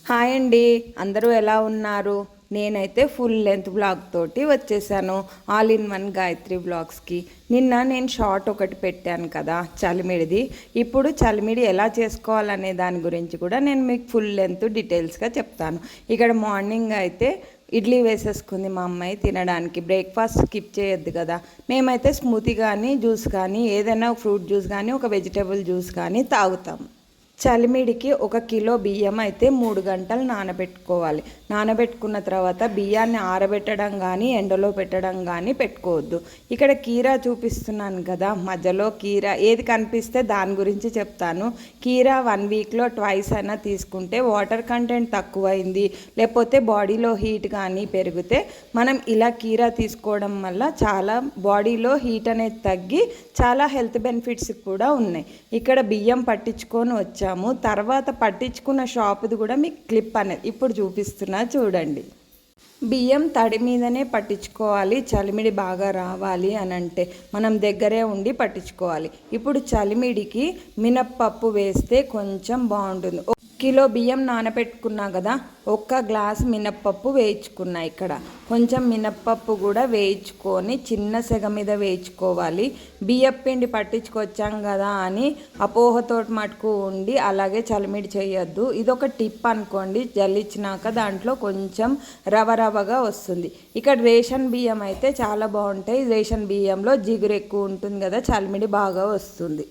Hi అండి, అందరూ ఎలా ఉన్నారు? నేనైతే ఫుల్ లెంత్ బ్లాగ్ తోటి వచ్చేసాను ఆల్ ఇన్ వన్ గాయత్రి బ్లాగ్స్కి. నిన్న నేను షార్ట్ ఒకటి పెట్టాను కదా చలిమిడిది. ఇప్పుడు చలిమిడి ఎలా చేసుకోవాలనే దాని గురించి కూడా నేను మీకు ఫుల్ లెంత్ డీటెయిల్స్గా చెప్తాను. ఇక్కడ మార్నింగ్ అయితే ఇడ్లీ వేసేసుకుంది మా అమ్మాయి తినడానికి. బ్రేక్ఫాస్ట్ స్కిప్ చేయొద్దు కదా. మేమైతే స్మూతీ కానీ జ్యూస్ కానీ ఏదైనా ఫ్రూట్ జ్యూస్ కానీ ఒక వెజిటేబుల్ జ్యూస్ కానీ తాగుతాం. చలిమిడికి 1 కిలో బియ్యం అయితే 3 గంటలు నానబెట్టుకోవాలి. నానబెట్టుకున్న తర్వాత బియ్యాన్ని ఆరబెట్టడం కానీ ఎండలో పెట్టడం కానీ పెట్టుకోవద్దు. ఇక్కడ కీరా చూపిస్తున్నాను కదా, మధ్యలో కీరా ఏది కనిపిస్తే దాని గురించి చెప్తాను. కీరా 1 వీక్లో ట్వైస్ అయినా తీసుకుంటే వాటర్ కంటెంట్ తక్కువైంది, లేకపోతే బాడీలో హీట్ కానీ పెరిగితే మనం ఇలా కీరా తీసుకోవడం వల్ల చాలా బాడీలో హీట్ అనేది తగ్గి చాలా హెల్త్ బెనిఫిట్స్ కూడా ఉన్నాయి. ఇక్కడ బియ్యం పట్టించుకొని వచ్చాము. తర్వాత పట్టించుకున్న షాపుది కూడా మీకు క్లిప్ అనేది ఇప్పుడు చూపిస్తున్నా చూడండి. బియ్యం తడి మీదనే పట్టించుకోవాలి. చలిమిడి బాగా రావాలి అని అంటే మనం దగ్గరే ఉండి పట్టించుకోవాలి. ఇప్పుడు చలిమిడికి మినప్పప్పు వేస్తే కొంచెం బాగుంటుంది. కిలో బియ్యం నానబెట్టుకున్నా కదా, 1 గ్లాస్ మినప్పప్పు వేయించుకున్నా. ఇక్కడ కొంచెం మినప్పప్పు కూడా వేయించుకొని చిన్న సెగ మీద వేయించుకోవాలి. బియ్యం పిండి పట్టించుకొచ్చాం కదా అని అపోహతోటి మటుకు ఉండి అలాగే చలిమిడి చేయొద్దు. ఇదొక టిప్ అనుకోండి. జల్లించినాక దాంట్లో కొంచెం రవగా వస్తుంది. ఇక్కడ రేషన్ బియ్యం అయితే చాలా బాగుంటాయి. రేషన్ బియ్యంలో జిగురు ఎక్కువ ఉంటుంది కదా, చలిమిడి బాగా వస్తుంది.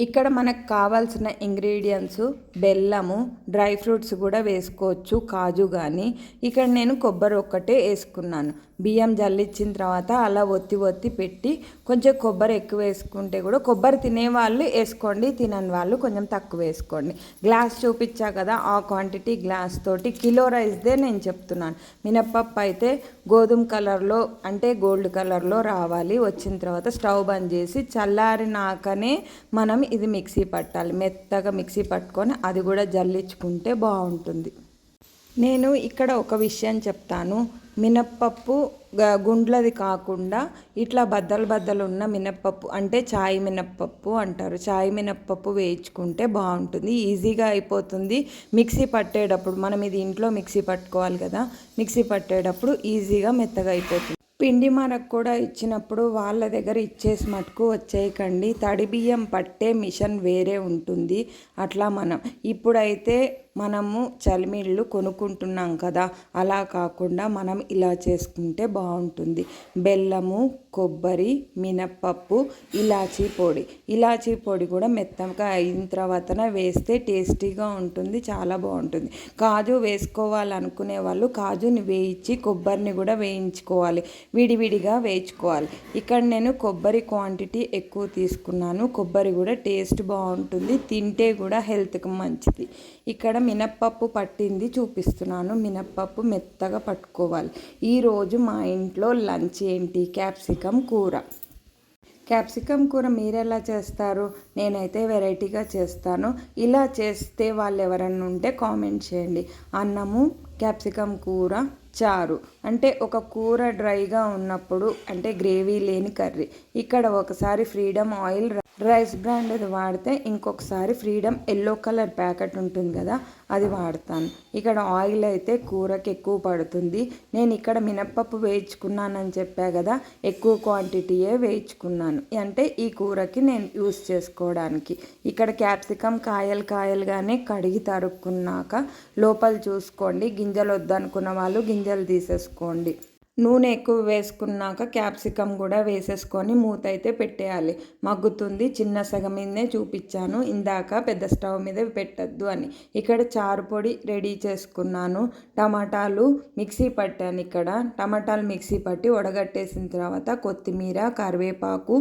ఇక్కడ మనకు కావాల్సిన ఇంగ్రీడియంట్స్ బెల్లము, డ్రై ఫ్రూట్స్ కూడా వేసుకోవచ్చు, కాజు కానీ. ఇక్కడ నేను కొబ్బరి ఒక్కటే వేసుకున్నాను. బియ్యం జల్లించిన తర్వాత అలా ఒత్తి పెట్టి కొంచెం కొబ్బరి ఎక్కువ వేసుకుంటే కూడా, కొబ్బరి తినేవాళ్ళు వేసుకోండి, తినని వాళ్ళు కొంచెం తక్కువ వేసుకోండి. గ్లాస్ చూపించా కదా, ఆ క్వాంటిటీ గ్లాస్ తోటి కిలో రైస్దే నేను చెప్తున్నాను. మినప్పప్పు అయితే గోధుమ కలర్లో అంటే గోల్డ్ కలర్లో రావాలి. వచ్చిన తర్వాత స్టవ్ బంద్ చేసి చల్లారినాకనే మనం ఇది మిక్సీ పట్టాలి. మెత్తగా మిక్సీ పట్టుకొని అది కూడా జల్లించుకుంటే బాగుంటుంది. నేను ఇక్కడ ఒక విషయం చెప్తాను. మినప్పప్పు గుండ్లది కాకుండా ఇట్లా బద్దలు ఉన్న మినప్పప్పు అంటే చాయ్ మినప్పప్పు అంటారు. చాయ్ మినప్పప్పు వేయించుకుంటే బాగుంటుంది, ఈజీగా అయిపోతుంది. మిక్సీ పట్టేటప్పుడు మనం ఇది ఇంట్లో మిక్సీ పట్టుకోవాలి కదా, మిక్సీ పట్టేటప్పుడు ఈజీగా మెత్తగా అయిపోతుంది. పిండి మనకు కూడా ఇచ్చినప్పుడు వాళ్ళ దగ్గర ఇచ్చేసి మటుకు వచ్చేయకండి. తడి బియ్యం పట్టే మిషన్ వేరే ఉంటుంది. అట్లా ఇప్పుడైతే మనము చలిమిళ్ళు కొనుక్కుంటున్నాం కదా, అలా కాకుండా మనం ఇలా చేసుకుంటే బాగుంటుంది. బెల్లము, కొబ్బరి, మినప్పప్పు, ఇలాచీ పొడి కూడా మెత్తగా అయిన తర్వాతనే వేస్తే టేస్టీగా ఉంటుంది, చాలా బాగుంటుంది. కాజు వేసుకోవాలనుకునే వాళ్ళు కాజుని వేయించి కొబ్బరిని కూడా వేయించుకోవాలి, విడివిడిగా వేయించుకోవాలి. ఇక్కడ నేను కొబ్బరి క్వాంటిటీ ఎక్కువ తీసుకున్నాను. కొబ్బరి కూడా టేస్ట్ బాగుంటుంది, తింటే కూడా హెల్త్కి మంచిది. ఇక్కడ మినప్పప్పు పట్టింది చూపిస్తున్నాను. మినప్పప్పు మెత్తగా పట్టుకోవాలి. ఈరోజు మా ఇంట్లో లంచ్ ఏంటి? క్యాప్సికమ్ కూర. క్యాప్సికమ్ కూర మీరు ఎలా చేస్తారు? నేనైతే వెరైటీగా చేస్తాను. ఇలా చేస్తే వాళ్ళు ఎవరన్నా ఉంటే కామెంట్ చేయండి. అన్నము, క్యాప్సికమ్ కూర, చారు. అంటే ఒక కూర డ్రైగా ఉన్నప్పుడు అంటే గ్రేవీ లేని కర్రీ. ఇక్కడ ఒకసారి ఫ్రీడమ్ ఆయిల్ రైస్ బ్రాండ్ అది వాడితే, ఇంకొకసారి ఫ్రీడమ్ ఎల్లో కలర్ ప్యాకెట్ ఉంటుంది కదా, అది వాడతాను. ఇక్కడ ఆయిల్ అయితే కూరకి ఎక్కువ పడుతుంది. నేను ఇక్కడ మినప్పప్పు వేయించుకున్నానని చెప్పా కదా, ఎక్కువ క్వాంటిటీయే వేయించుకున్నాను. అంటే ఈ కూరకి నేను యూస్ చేసుకోవడానికి. ఇక్కడ క్యాప్సికమ్ కాయలుగానే కడిగి తరుక్కున్నాక లోపల చూసుకోండి. గింజలు వద్దనుకున్న వాళ్ళు గింజలు తీసేసుకోండి. నూనె ఎక్కువ వేసుకున్నాక క్యాప్సికమ్ కూడా వేసేసుకొని మూత అయితే పెట్టేయాలి. మగ్గుతుంది. చిన్న సగం మీదనే చూపించాను ఇందాక, పెద్ద స్టవ్ మీద పెట్టద్దు అని. ఇక్కడ చారు పొడి రెడీ చేసుకున్నాను. టమాటాలు మిక్సీ పట్టాను. ఇక్కడ టమాటాలు మిక్సీ పట్టి వడగట్టేసిన తర్వాత కొత్తిమీర, కరివేపాకు.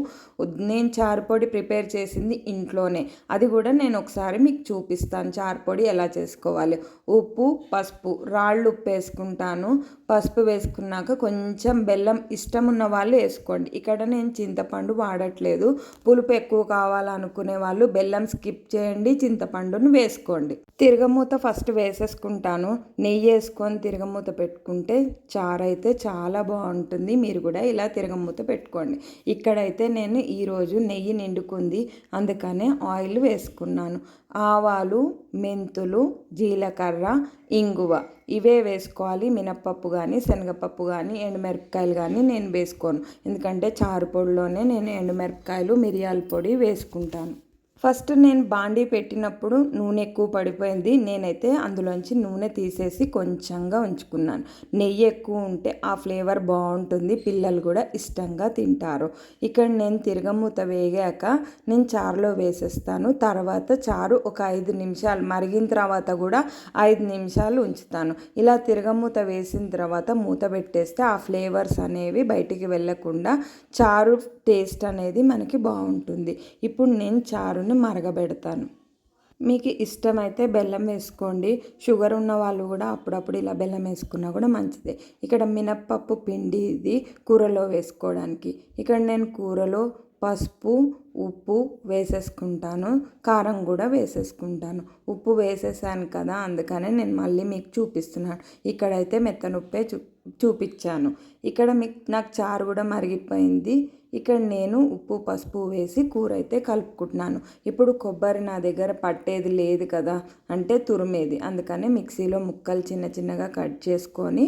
నేను చారు పొడి ప్రిపేర్ చేసింది ఇంట్లోనే, అది కూడా నేను ఒకసారి మీకు చూపిస్తాను చారు పొడి ఎలా చేసుకోవాలి. ఉప్పు, పసుపు, రాళ్ళు ఉప్పు వేసుకుంటాను. పసుపు వేసుకున్నాక కొంచెం బెల్లం ఇష్టం ఉన్న వాళ్ళు వేసుకోండి. ఇక్కడ నేను చింతపండు వాడట్లేదు. పులుపు ఎక్కువ కావాలనుకునే వాళ్ళు బెల్లం స్కిప్ చేయండి, చింతపండును వేసుకోండి. తిరగమూత ఫస్ట్ వేసేసుకుంటాను. నెయ్యి వేసుకొని తిరగమూత పెట్టుకుంటే చారు అయితే చాలా బాగుంటుంది. మీరు కూడా ఇలా తిరగమూత పెట్టుకోండి. ఇక్కడైతే నేను ఈరోజు నెయ్యి నిండుకుంది, అందుకనే ఆయిల్ వేసుకున్నాను. ఆవాలు, మెంతులు, జీలకర్ర, ఇంగువ ఇవే వేసుకోవాలి. మినప్పప్పు కానీ శనగపప్పు కానీ ఎండుమిరపకాయలు కానీ నేను వేసుకోను, ఎందుకంటే చారు పొడిలోనే నేను ఎండుమిరపకాయలు మిరియాల పొడి వేసుకుంటాను. ఫస్ట్ నేను బాండీ పెట్టినప్పుడు నూనె ఎక్కువ పడిపోయింది. నేనైతే అందులోంచి నూనె తీసేసి కొంచెంగా ఉంచుకున్నాను. నెయ్యి ఎక్కువ ఉంటే ఆ ఫ్లేవర్ బాగుంటుంది, పిల్లలు కూడా ఇష్టంగా తింటారు. ఇక్కడ నేను తిరగమూత వేగాక నేను చారులో వేసేస్తాను. తర్వాత చారు ఒక 5 నిమిషాలు మరిగిన తర్వాత కూడా 5 నిమిషాలు ఉంచుతాను. ఇలా తిరగమూత వేసిన తర్వాత మూత పెట్టేస్తే ఆ ఫ్లేవర్స్ అనేవి బయటికి వెళ్ళకుండా చారు టేస్ట్ అనేది మనకి బాగుంటుంది. ఇప్పుడు నేను చారు మరగబెడతాను. మీకు ఇష్టమైతే బెల్లం వేసుకోండి. షుగర్ ఉన్న వాళ్ళు కూడా అప్పుడప్పుడు ఇలా బెల్లం వేసుకున్నా కూడా మంచిదే. ఇక్కడ మినప్పప్పు పిండి ఇది కూరలో వేసుకోవడానికి. ఇక్కడ నేను కూరలో పసుపు, ఉప్పు వేసేసుకుంటాను, కారం కూడా వేసేసుకుంటాను. ఉప్పు వేసేసాను కదా, అందుకనే నేను మళ్ళీ మీకు చూపిస్తున్నాను. ఇక్కడైతే మెత్తనుప్పే చూపించాను. ఇక్కడ నాకు చారు కూడా మరిగిపోయింది. ఇక్కడ నేను ఉప్పు పసుపు వేసి కూర అయితే కలుపుకుంటున్నాను. ఇప్పుడు కొబ్బరి నా దగ్గర పట్టేది లేదు కదా, అంటే తురిమేది, అందుకనే మిక్సీలో ముక్కలు చిన్న చిన్నగా కట్ చేసుకొని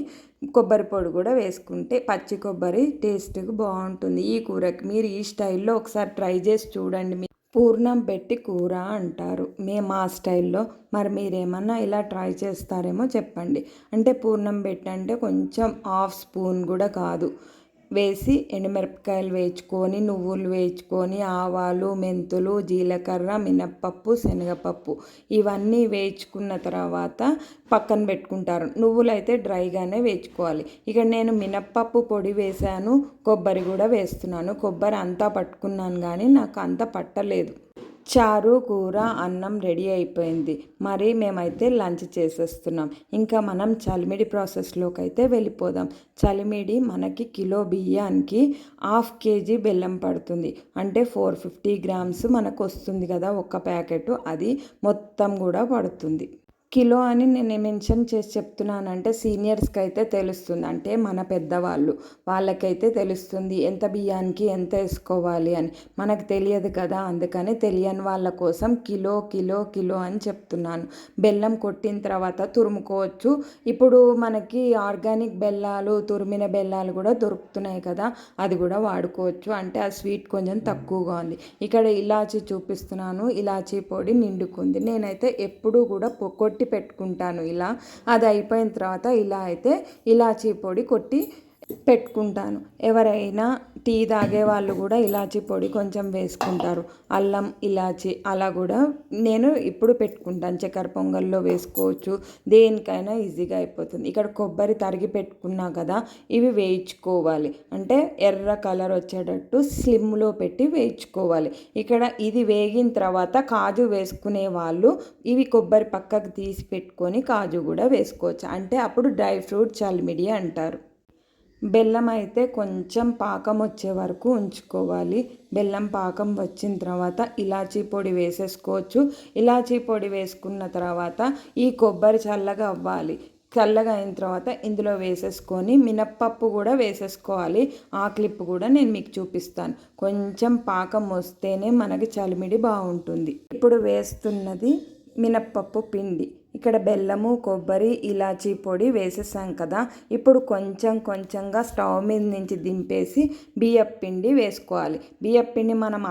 కొబ్బరి పొడి కూడా వేసుకుంటే పచ్చి కొబ్బరి టేస్ట్కి బాగుంటుంది ఈ కూరకి. మీరు ఈ స్టైల్లో ఒకసారి ట్రై చేసి చూడండి. పూర్ణం పెట్టి కూర అంటారు మా స్టైల్లో. మరి మీరేమన్నా ఇలా ట్రై చేస్తారేమో చెప్పండి. అంటే పూర్ణం పెట్టి అంటే కొంచెం 1/2 స్పూన్ కూడా కాదు వేసి ఎండుమిరపకాయలు వేయించుకొని, నువ్వులు వేయించుకొని, ఆవాలు, మెంతులు, జీలకర్ర, మినప్పప్పు, శనగపప్పు ఇవన్నీ వేయించుకున్న తర్వాత పక్కన పెట్టుకుంటారు. నువ్వులు అయితే డ్రైగానే వేయించుకోవాలి. ఇక నేను మినప్పప్పు పొడి వేసాను, కొబ్బరి కూడా వేస్తున్నాను. కొబ్బరి అంతా పట్టుకున్నాను కానీ నాకు అంత పట్టలేదు. చారు, కూర, అన్నం రెడీ అయిపోయింది. మరి మేమైతే లంచ్ చేసేస్తున్నాం. ఇంకా మనం చలిమిడి ప్రాసెస్లోకి అయితే వెళ్ళిపోదాం. చలిమిడి మనకి కిలో బియ్యానికి 1/2 కేజీ బెల్లం పడుతుంది. అంటే 450 గ్రామ్స్ మనకు వస్తుంది కదా ఒక్క ప్యాకెట్, అది మొత్తం కూడా పడుతుంది. కిలో అని నేను మెన్షన్ చేసి చెప్తున్నానంటే సీనియర్స్కి అయితే తెలుస్తుంది, అంటే మన పెద్దవాళ్ళు వాళ్ళకైతే తెలుస్తుంది ఎంత బియ్యానికి ఎంత వేసుకోవాలి అని. మనకు తెలియదు కదా, అందుకని తెలియని వాళ్ళ కోసం కిలో కిలో కిలో అని చెప్తున్నాను. బెల్లం కొట్టిన తర్వాత తురుముకోవచ్చు. ఇప్పుడు మనకి ఆర్గానిక్ బెల్లాలు, తురిమిన బెల్లాలు కూడా దొరుకుతున్నాయి కదా, అది కూడా వాడుకోవచ్చు. అంటే ఆ స్వీట్ కొంచెం తక్కువగా ఉంది. ఇక్కడ ఇలాచీ చూపిస్తున్నాను, ఇలాచీ పొడి నిండుకుంది. నేనైతే ఎప్పుడూ కూడా కొట్టి పెట్టుకుంటాను ఇలా. అది అయిపోయిన తర్వాత ఇలా అయితే ఇలాచీ పొడి కొట్టి పెట్టుకుంటాను. ఎవరైనా టీ తాగే వాళ్ళు కూడా ఇలాచీ పొడి కొంచెం వేసుకుంటారు. అల్లం, ఇలాచీ అలా కూడా నేను ఇప్పుడు పెట్టుకుంటాను. చక్కెర పొంగల్లో వేసుకోవచ్చు, దేనికైనా ఈజీగా అయిపోతుంది. ఇక్కడ కొబ్బరి తరిగి పెట్టుకున్నా కదా, ఇవి వేయించుకోవాలి. అంటే ఎర్ర కలర్ వచ్చేటట్టు స్లిమ్లో పెట్టి వేయించుకోవాలి. ఇక్కడ ఇది వేగిన తర్వాత కాజు వేసుకునే వాళ్ళు ఇవి కొబ్బరి పక్కకు తీసి పెట్టుకొని కాజు కూడా వేసుకోవచ్చు. అంటే అప్పుడు డ్రై ఫ్రూట్ చలిమిడి అంటారు. బెల్లం అయితే కొంచెం పాకం వచ్చే వరకు ఉంచుకోవాలి. బెల్లం పాకం వచ్చిన తర్వాత ఇలాచీ పొడి వేసేసుకోవచ్చు. ఇలాచీ పొడి వేసుకున్న తర్వాత ఈ కొబ్బరి చల్లగా అవ్వాలి. చల్లగా అయిన తర్వాత ఇందులో వేసేసుకొని మినప్పప్పు కూడా వేసేసుకోవాలి. ఆ క్లిప్ కూడా నేను మీకు చూపిస్తాను. కొంచెం పాకం వస్తేనే మనకి చలిమిడి బాగుంటుంది. ఇప్పుడు వేస్తున్నది మినప్పప్పు పిండి. ఇక్కడ బెల్లము, కొబ్బరి, ఇలాచీ పొడి వేసేసాం కదా, ఇప్పుడు కొంచెం కొంచెంగా స్టవ్ మీద నుంచి దింపేసి బియ్యం పిండి వేసుకోవాలి. బియ్యం పిండి మనం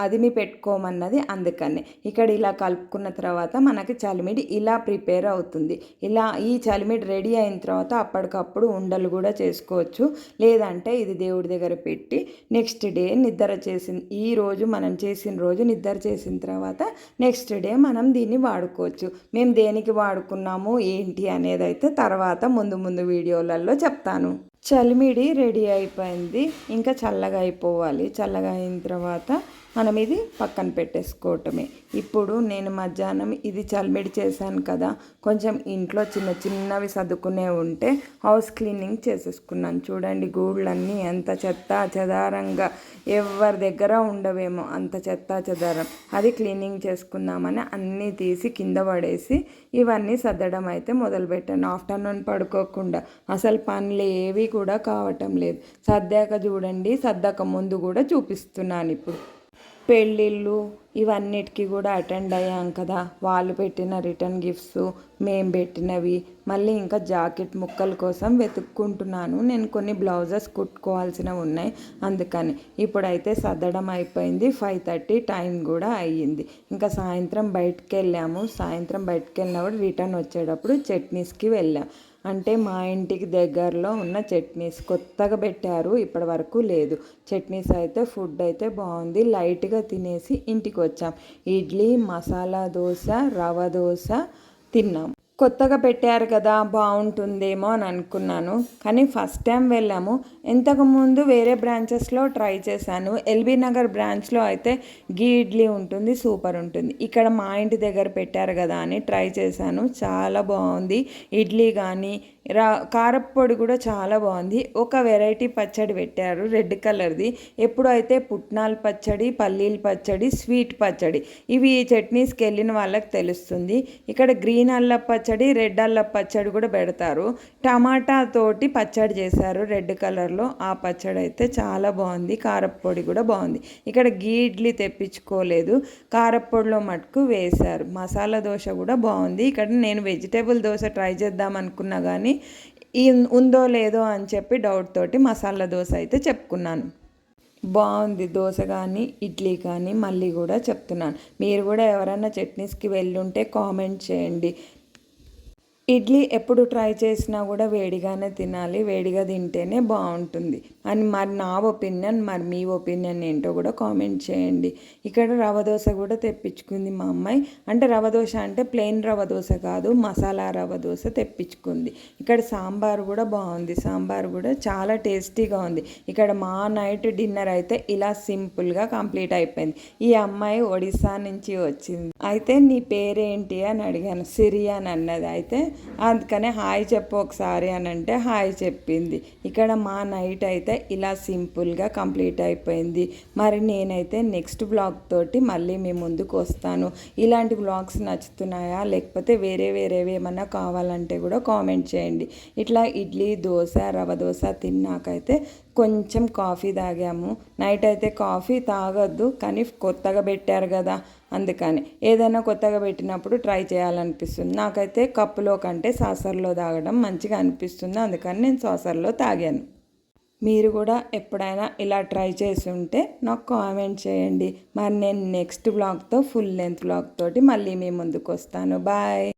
అదిమి పెట్టుకోమన్నది, అందుకనే ఇక్కడ ఇలా కలుపుకున్న తర్వాత మనకి చలిమిడి ఇలా ప్రిపేర్ అవుతుంది. ఇలా ఈ చలిమిడి రెడీ అయిన తర్వాత అప్పటికప్పుడు ఉండలు కూడా చేసుకోవచ్చు. లేదంటే ఇది దేవుడి దగ్గర పెట్టి నెక్స్ట్ డే ఈ రోజు మనం చేసిన రోజు నిద్ర చేసిన తర్వాత నెక్స్ట్ డే మనం దీన్ని వాడుకోవచ్చు. మేము దేనికి వాడుకున్నాము ఏంటి అనేది అయితే తర్వాత ముందు వీడియోలలో చెప్తాను. చలిమిడి రెడీ అయిపోయింది. ఇంకా చల్లగా అయిపోవాలి. చల్లగా అయిన తర్వాత మనం ఇది పక్కన పెట్టేసుకోవటమే. ఇప్పుడు నేను మధ్యాహ్నం ఇది చలిమిడి చేశాను కదా, కొంచెం ఇంట్లో చిన్న చిన్నవి సర్దుకునే ఉంటే హౌస్ క్లీనింగ్ చేసేసుకున్నాను. చూడండి గూళ్ళన్నీ ఎంత చెత్త చెదారంగా, ఎవరి దగ్గర ఉండవేమో అంత చెత్త చెదారం. అది క్లీనింగ్ చేసుకుందామని అన్నీ తీసి కింద పడేసి ఇవన్నీ సర్దడం అయితే మొదలుపెట్టాను. ఆఫ్టర్నూన్ పడుకోకుండా అసలు పనులు ఏవి కూడా కావటం లేదు. సర్దాక చూడండి, సర్దక ముందు కూడా చూపిస్తున్నాను. ఇప్పుడు పెళ్ళిళ్ళు ఇవన్నిటికీ కూడా అటెండ్ అయ్యాం కదా, వాళ్ళు పెట్టిన రిటర్న్ గిఫ్ట్స్, మేము పెట్టినవి, మళ్ళీ ఇంకా జాకెట్ ముక్కల కోసం వెతుక్కుంటున్నాను. నేను కొన్ని బ్లౌజెస్ కుట్టుకోవాల్సినవి ఉన్నాయి, అందుకని ఇప్పుడైతే సర్దడం అయిపోయింది. 5:30 టైం కూడా అయ్యింది. ఇంకా సాయంత్రం బయటకు వెళ్ళాము. సాయంత్రం బయటకు వెళ్ళినప్పుడు రిటర్న్ వచ్చేటప్పుడు చట్నీస్కి వెళ్ళాం. అంటే మా ఇంటికి దగ్గరలో ఉన్న చట్నీస్ కొత్తగా పెట్టారు, ఇప్పటి వరకు లేదు. చట్నీస్ అయితే ఫుడ్ అయితే బాగుంది. లైట్గా తినేసి ఇంటికి వచ్చాం. ఇడ్లీ, మసాలా దోశ, రవ దోశ తిన్నాం. కొత్తగా పెట్టారు కదా, బాగుంటుందేమో అని అనుకున్నాను. కానీ ఫస్ట్ టైం వెళ్ళాము. ఇంతకుముందు వేరే బ్రాంచెస్లో ట్రై చేశాను. ఎల్బీ నగర్ బ్రాంచ్లో అయితే గీ ఇడ్లీ ఉంటుంది, సూపర్ ఉంటుంది. ఇక్కడ మా ఇంటి దగ్గర పెట్టారు కదా అని ట్రై చేశాను, చాలా బాగుంది. ఇడ్లీ కానీ కారప్పొడి కూడా చాలా బాగుంది. ఒక వెరైటీ పచ్చడి పెట్టారు, రెడ్ కలర్ది. ఎప్పుడైతే పుట్నాల పచ్చడి, పల్లీల పచ్చడి, స్వీట్ పచ్చడి, ఇవి చట్నీస్కి వెళ్ళిన వాళ్ళకి తెలుస్తుంది. ఇక్కడ గ్రీన్ అల్ల పచ్చడి, రెడ్ అల్ల పచ్చడి కూడా పెడతారు. టమాటా తోటి పచ్చడి చేశారు రెడ్ కలర్లో. ఆ పచ్చడి అయితే చాలా బాగుంది. కారప్పొడి కూడా బాగుంది. ఇక్కడ గీ ఇడ్లీ తెప్పించుకోలేదు, కారప్పొడిలో మటుకు వేశారు. మసాలా దోశ కూడా బాగుంది. ఇక్కడ నేను వెజిటేబుల్ దోశ ట్రై చేద్దాం అనుకున్నా కానీ ఉందో లేదో అని చెప్పి డౌట్ తోటి మసాలా దోశ అయితే చెప్పుకున్నాను. బాగుంది దోశ కానీ ఇడ్లీ కానీ. మళ్ళీ కూడా చెప్తున్నాను, మీరు కూడా ఎవరైనా చట్నీస్కి వెళ్ళుంటే కామెంట్ చేయండి. ఇడ్లీ ఎప్పుడు ట్రై చేసినా కూడా వేడిగానే తినాలి, వేడిగా తింటేనే బాగుంటుంది అని మరి నా ఒపీనియన్. మరి మీ ఒపీనియన్ ఏంటో కూడా కామెంట్ చేయండి. ఇక్కడ రవ దోశ కూడా తెప్పించుకుంది మా అమ్మాయి. అంటే రవ దోశ అంటే ప్లెయిన్ రవ దోశ కాదు, మసాలా రవ దోశ తెప్పించుకుంది. ఇక్కడ సాంబార్ కూడా బాగుంది, సాంబార్ కూడా చాలా టేస్టీగా ఉంది. ఇక్కడ మా నైట్ డిన్నర్ అయితే ఇలా సింపుల్గా కంప్లీట్ అయిపోయింది. ఈ అమ్మాయి ఒడిస్సా నుంచి వచ్చింది. అయితే నీ పేరేంటి అని అడిగాను, సిరి అని అన్నది. అయితే అందుకనే హాయ్ చెప్పు ఒకసారి అని అంటే హాయ్ చెప్పింది. ఇక్కడ మా నైట్ అయితే ఇలా సింపుల్గా కంప్లీట్ అయిపోయింది. మరి నేనైతే నెక్స్ట్ బ్లాగ్ తోటి మళ్ళీ మీ ముందుకు వస్తాను. ఇలాంటి బ్లాగ్స్ నచ్చుతున్నాయా, లేకపోతే వేరేవి ఏమన్నా కావాలంటే కూడా కామెంట్ చేయండి. ఇట్లా ఇడ్లీ, దోశ, రవ దోశ తిన్నాకైతే కొంచెం కాఫీ తాగాము. నైట్ అయితే కాఫీ తాగొద్దు, కానీ కొత్తగా పెట్టారు కదా అందుకని ఏదైనా కొత్తగా పెట్టినప్పుడు ట్రై చేయాలనిపిస్తుంది. నాకైతే కప్పులో కంటే సాసర్లో తాగడం మంచిగా అనిపిస్తుంది, అందుకని నేను సాసర్లో తాగాను. మీరు కూడా ఎప్పుడైనా ఇలా ట్రై చేసి ఉంటే నాకు కామెంట్ చేయండి. మరి నేను నెక్స్ట్ బ్లాగ్తో ఫుల్ లెంత్ బ్లాగ్ తోటి మళ్ళీ మీ ముందుకు వస్తాను. బాయ్.